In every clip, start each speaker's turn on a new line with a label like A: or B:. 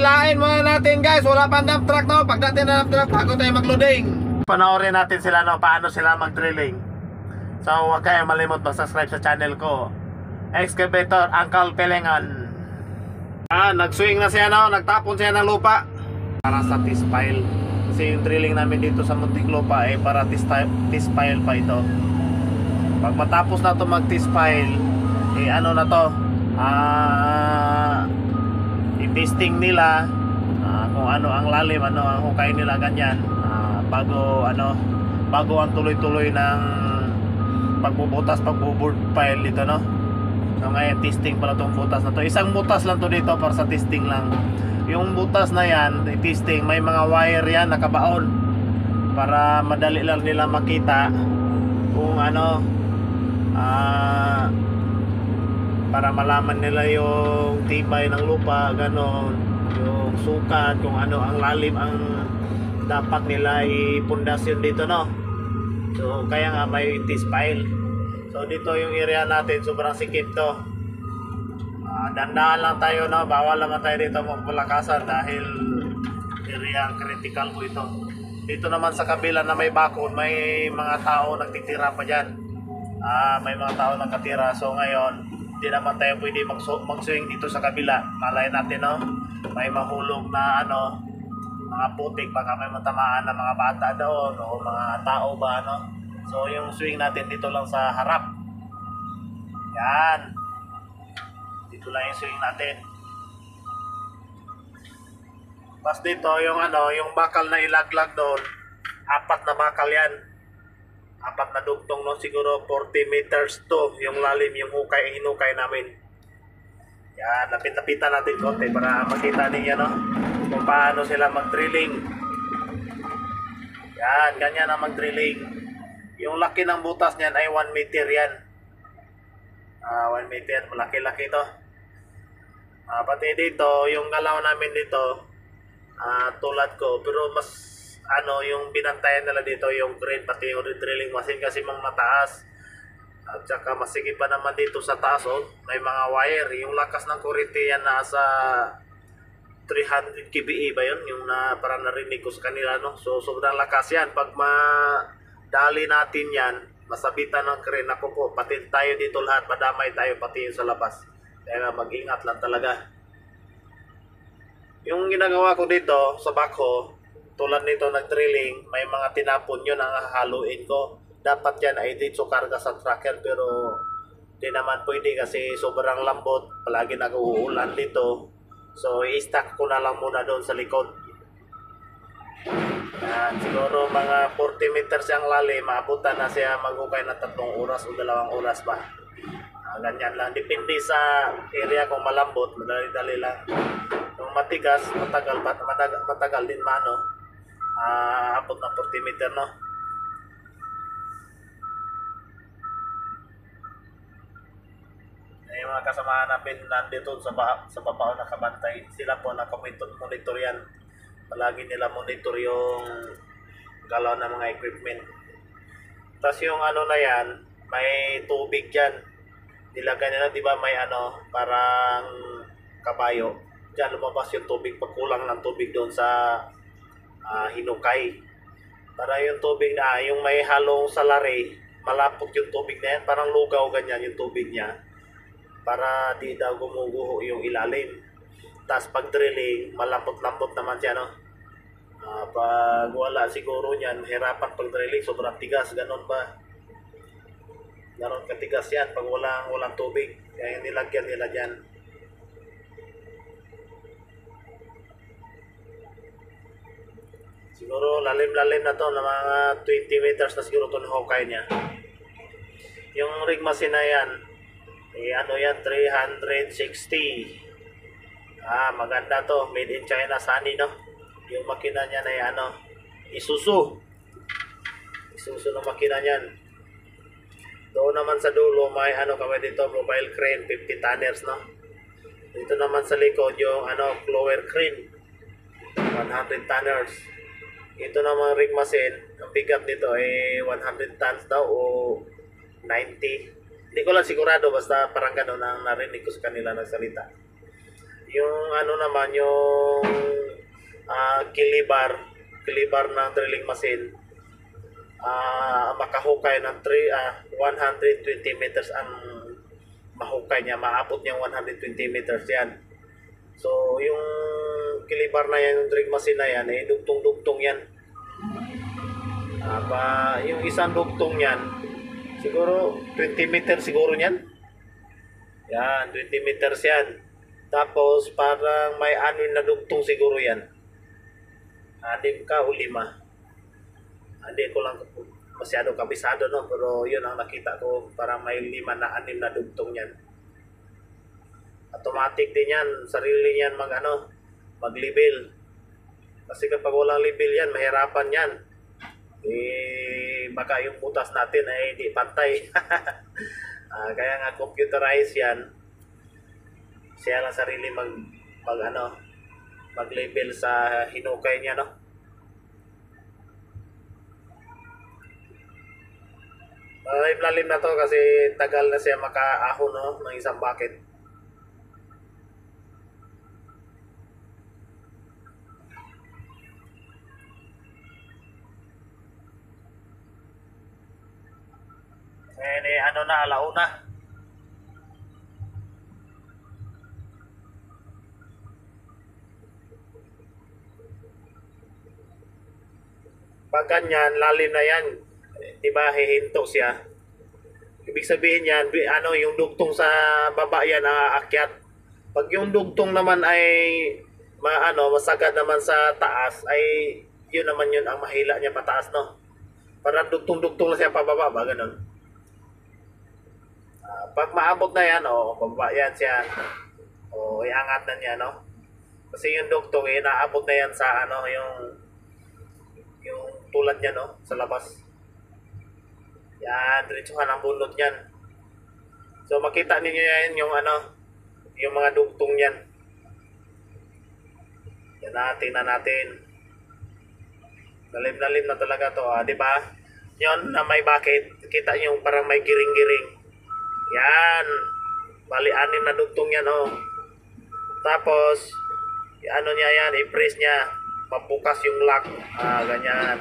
A: hilain muna natin guys. Wala pang dump truck no. Pagdating na dump truck, bago tayo mag-loading. Panoorin natin sila no, paano sila mag-drilling. So huwag kayo malimot mag-subscribe sa channel ko, Excavator Uncle Pelengan. Nag-swing na siya no, nagtapon siya ng lupa para sa test pile. Kasi yung drilling namin dito sa Muntinlupa ay para test pile pa ito. Pag matapos na ito mag-test pile, ano na to, i-testing nila kung ano ang lalim, ano ang hukay nila, ganyan, bago ang tuloy-tuloy ng pagbuboard pile dito no. So ngayon testing pala tong butas na to. Isang butas lang to dito para sa testing lang. Yung butas na yan, testing, may mga wire yan nakabaon para madali lang nila makita kung ano, para malaman nila yung tibay ng lupa, ganon, yung sukat, kung ano ang lalim ang dapat nila ipundasyon dito no. So kaya nga may test pile. So dito yung area natin, sobrang sikip to. Dandaan lang tayo no, bawal naman tayo dito magpalakasan dahil area critical po ito. Dito naman sa kabila na may bakod, may mga tao nagtitira pa dyan. May mga tao nakatira. So ngayon, hindi naman tayo pwede mag-swing dito sa kabila. Malay natin no, may mahulog na ano, mga putik, baka may matamaan na mga bata doon o mga tao ba no. So yung swing natin dito lang sa harap. Yan. Dito lang yung swing natin. Tapos dito yung ano, yung bakal na ilaglag doon, 4 na bakal yan. 4 na dugtong no, siguro 40 meters to yung lalim, yung hinukay namin. Yan, lapit-lapitan natin konti para makita niyo no, kung paano sila mag-drilling. Yan, ganyan ang mag-drilling. Yung laki ng butas niyan ay 1 meter yan. 1 meter, malaki-laki to. Pati dito, yung galaw namin dito, tulad ko, pero mas ano, yung binantayan nila dito, yung crane, pati yung drilling machine kasi mang mataas. At saka masigit pa naman dito sa taas, oh, may mga wire. Yung lakas ng kurente yan nasa 300 kBE ba yun? Yung parang narinig ko sa kanila, no? So sobrang lakas yan. Pag dali natin yan, masabitan ng crane. Ako po, pati tayo dito lahat, madamay tayo pati yung sa labas. Kaya mag-ingat lang talaga. Yung ginagawa ko dito sa backhoe, tulad nito nag-drilling, may mga tinapon yun ang hahaluin ko. Dapat yan ay dito karga sa tracker, pero di naman pwede kasi sobrang lambot, palagi nag-uulan dito. So i-stack ko na lang muna doon sa likod. Siguro mga 40 meters ang lalim, maabutan na siya maghukay na 3 oras o 2 oras ba. Ganyan lang, depende sa area. Kung malambot, madali-dali lang. Kung matigas, matagal din mano. Abot ng 40 meter no. Yung mga kasamahan namin nandito sa babaw nakabantay, sila po nakamonitor yan. Palagi nila monitor yung galaw ng mga equipment. Tapos yung ano na yan, may tubig dyan. Nilagay nila, di ba may ano, parang kabayo. Diyan lumabas yung tubig, pagkulang ng tubig doon sa hinukay. Para yung tubig na, yung may halong salari, malapot yung tubig na yan, parang lugaw ganyan yung tubig niya. Para di daw gumuguho yung ilalim. Tapos pag drilling, malambot-lambot naman siya, no? Pag wala siguro niyan, hirapan pag drilling, sobrang tigas, ganon ba? Ganon katigas yan pag walang tubig. Kaya nilagyan nila dyan. Siguro lalim-lalim na to, na mga 20 meters na siguro ito hukay niya. Yung rig machine na yan, ano yan, 360. Maganda to, made in China, Sunny no. Yung makina niya na ano, Isuzu na makina niyan. Doon naman sa dulo may ano kami dito, mobile crane 50 tonners no. Dito naman sa likod yung ano, blower crane 100 tonners. Ito naman rig machine, ang bigat nito ay 100 tons daw o 90. Hindi ko lang sigurado, basta parang gano'n ang narinig ko sa kanila nagsalita. Yung ano naman, yung kilibar ng drilling machine, makahukay ng 120 meters ang mahukay niya, maabot niyang 120 meters yan. So yung kilibar na yan, yung drilling machine na yan, dugtong-dugtong yan. Yung isang dugtong yan, siguro 20 meters siguro yan. Yan, 20 meters yan. Tapos parang may 6 na dugtong siguro yan. 6 ka o 5. Hindi ko lang masyado kabisado, no, pero yun ang nakita ko, parang may 5 na 6 na dugtong yan. Automatic din yan, sarili yan mag-level. Kasi kapag walang level yan, mahirapan yan. Baka yung butas natin ay hindi pantay. Kaya nga computerized yan. Siya lang sarili mag-level sa hinukay niya, no. Lalim na to kasi tagal na siya makaahon, no, ng isang bucket. Alauna. Pag ganyan, lalim na yan, diba, hihinto siya. Ibig sabihin yan, yung dugtong sa baba yan aakyat. Pag yung dugtong naman ay masagad naman sa taas, ay yun naman yun ang mahila niya pataas, no. Parang dugtong-dugtong na siya pababa ba, ganun. Pag maabot na yan, pababa yan siya. Iangat na niya, no. Kasi yung dugtong, naabot na yan sa yung tulad niya, no, sa labas. Yan, diretsuhan ang bunot niyan. So makita ninyo yan yung mga dugtong niyan. Yan tingnan natin. Lalim-lalim na talaga to, di ba? Yon na may bucket, kita niyo parang may giring-giring. Yan. Bali 6 na dugtong yan, Tapos niya yan, i-press niya, mabukas yung lock. Ganyan.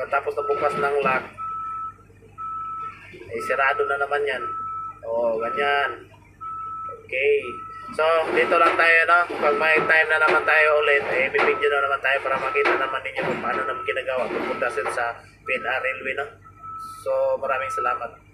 A: Tapos nabukas ng lock, sirado na naman yan. Ganyan. Okay. So, dito lang tayo, no? Pag may time na naman tayo ulit, bibigyan na naman tayo para makita naman ninyo kung paano naman ginagawa pagpunta sa PNR Railway, no? So, maraming salamat.